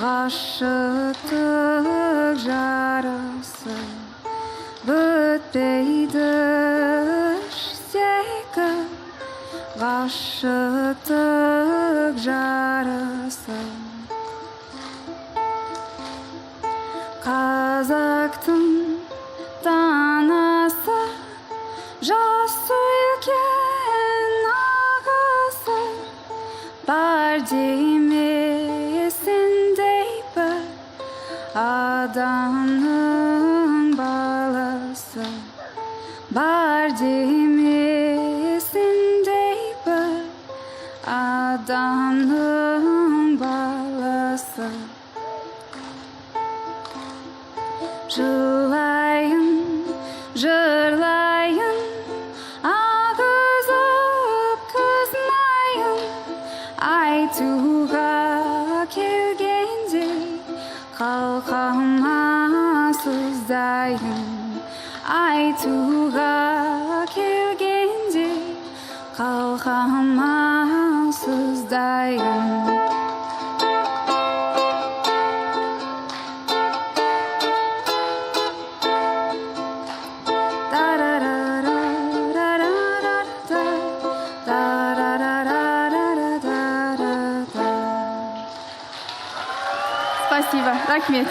ғашықтық жарасы бітпейді іштегі ғашықтық жарасы. Қазақтың данасы, жас үлкен ағасы, бар демесіндей бір адамның баласы, бар демесіндей бір адамның баласы. Жылайын, жырлайын, ағызып қызмайын, айтуға келгенде қалқама сыздайын, айтуға келгенде қалқама сыздайын. Спасибо. Рахмет.